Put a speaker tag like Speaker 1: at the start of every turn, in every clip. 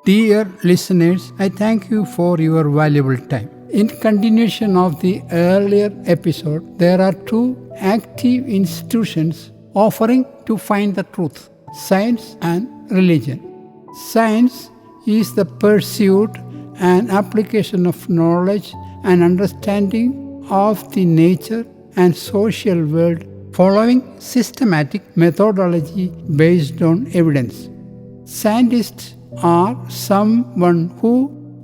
Speaker 1: Dear listeners, I thank you for your valuable time. In continuation of the earlier episode, there are two active institutions offering to find the truth: science and religion. Science is the pursuit and application of knowledge and understanding of the nature and social world following systematic methodology based on evidence. Scientists are someone who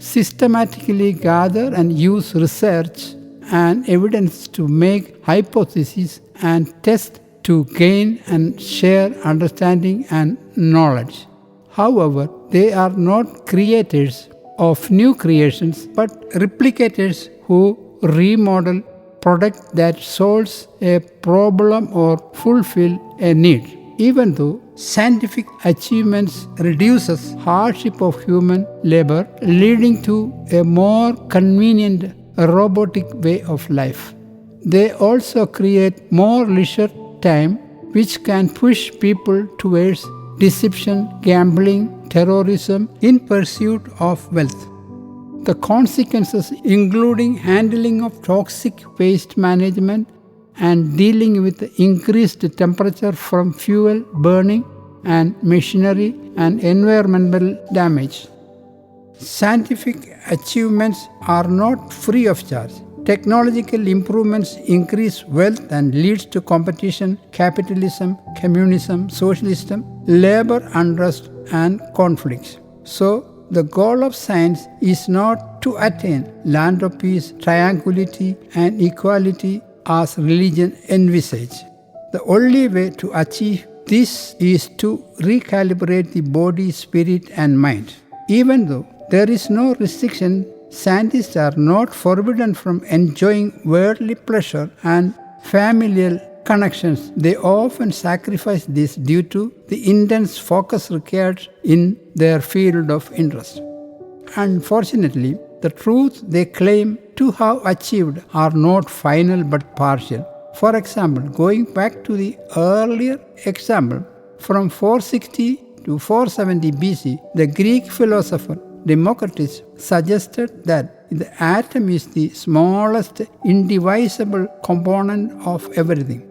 Speaker 1: systematically gather and use research and evidence to make hypotheses and test to gain and share understanding and knowledge. However, they are not creators of new creations but replicators who remodel product that solves a problem or fulfill a need. Even though scientific achievements reduces hardship of human labor, leading to a more convenient robotic way of life, they also create more leisure time, which can push people towards deception, gambling, terrorism in pursuit of wealth. The consequences, including handling of toxic waste management and dealing with increased temperature from fuel burning and machinery and environmental damage. Scientific achievements are not free of charge. Technological improvements increase wealth and leads to competition, capitalism, communism, socialism, labor unrest and conflicts. So, the goal of science is not to attain land of peace, tranquility and equality as religion envisages. The only way to achieve this is to recalibrate the body, spirit and mind. Even though there is no restriction, scientists are not forbidden from enjoying worldly pleasure and familial connections. They often sacrifice this due to the intense focus required in their field of interest. Unfortunately, the truth they claim to have achieved are not final but partial. For example, going back to the earlier example, from 460 to 470 BC, the Greek philosopher Democritus suggested that the atom is the smallest indivisible component of everything.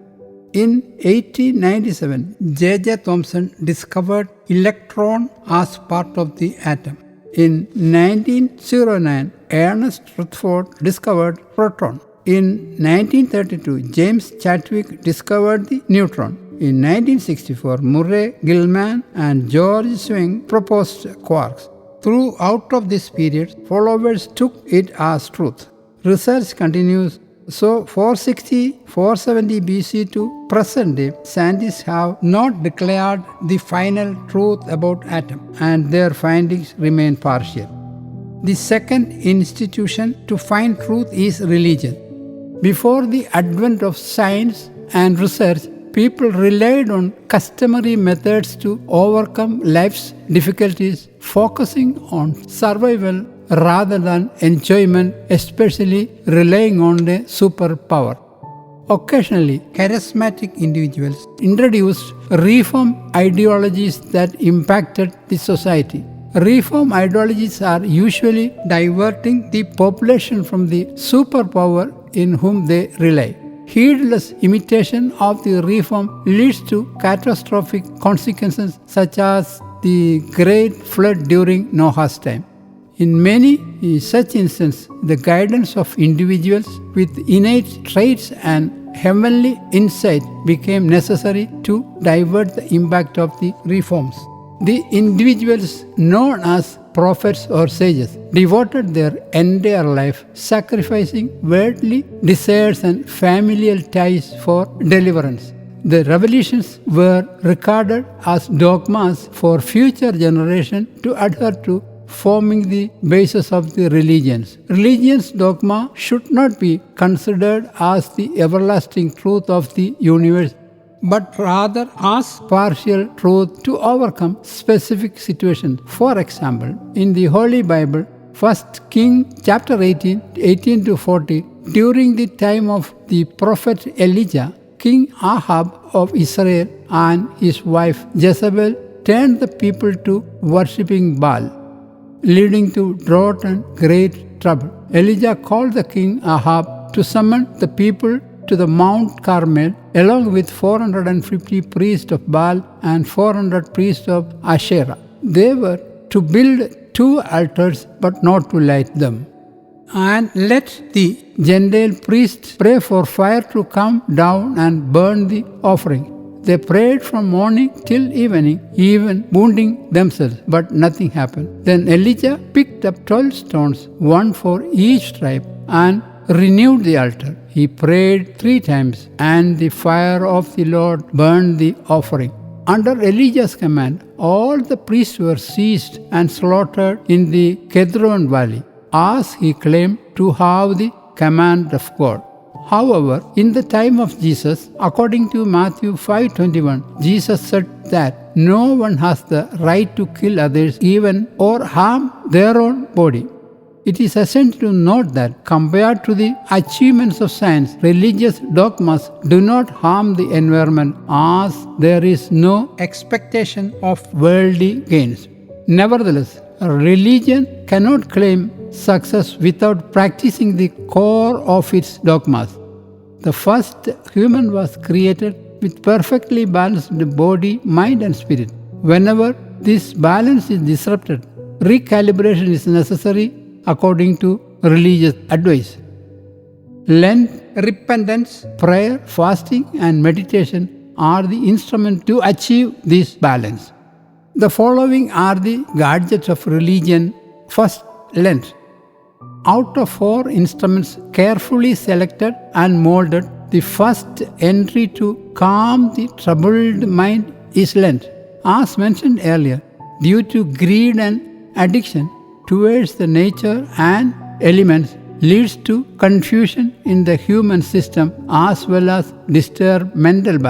Speaker 1: In 1897, J.J. Thomson discovered electron as part of the atom. In 1909, Ernest Rutherford discovered proton. In 1932, James Chadwick discovered the neutron. In 1964, Murray Gell-Mann and George Swing proposed quarks. Throughout of this period, followers took it as truth. Research continues. So 470 BC to present day, scientists have not declared the final truth about atom and their findings remain partial. The second institution to find truth is religion. Before the advent of science and research, people relied on customary methods to overcome life's difficulties, focusing on survival rather than enjoyment, especially relying on a superpower. Occasionally, charismatic individuals introduced reform ideologies that impacted the society. Reform ideologies are usually diverting the population from the superpower in whom they rely. Heedless imitation of the reform leads to catastrophic consequences such as the Great Flood during Noah's time. In many such instances, the guidance of individuals with innate traits and heavenly insight became necessary to divert the impact of the reforms. The individuals known as prophets or sages devoted their entire life sacrificing worldly desires and familial ties for deliverance. The revelations were regarded as dogmas for future generations to adhere to, forming the basis of the religions. Religion's dogma should not be considered as the everlasting truth of the universe, but rather as partial truth to overcome specific situations. For example, in the Holy Bible, 1 King chapter 18 to 40, during the time of the prophet Elijah, King Ahab of Israel and his wife Jezebel turned the people to worshipping Baal. leading to drought and great trouble. Elijah called the king Ahab to summon the people to the Mount Carmel along with 450 priests of Baal and 400 priests of Asherah. They were to build 2 altars but not to light them. And let the Gentile priests pray for fire to come down and burn the offering. They prayed from morning till evening, even wounding themselves, but nothing happened. Then Elijah picked up 12 stones, one for each tribe, and renewed the altar. He prayed 3 times, and the fire of the Lord burned the offering. Under Elijah's command, all the priests were seized and slaughtered in the Kedron valley, as he claimed to have the command of God. However, in the time of Jesus, according to Matthew 5:21, Jesus said that no one has the right to kill others even or harm their own body. It is essential to note that compared to the achievements of science, religious dogmas do not harm the environment as there is no expectation of worldly gains. Nevertheless, religion cannot claim success without practicing the core of its dogmas. The first human was created with perfectly balanced body, mind, and spirit. Whenever this balance is disrupted, recalibration is necessary according to religious advice. Lent, repentance, prayer, fasting, and meditation are the instruments to achieve this balance. The following are the gadgets of religion. First, Lent. Out of 4 instruments carefully selected and molded, the first entry to calm the troubled mind is Lent. As mentioned earlier, due to greed and addiction towards the nature and elements leads to confusion in the human system as well as disturbed mental balance.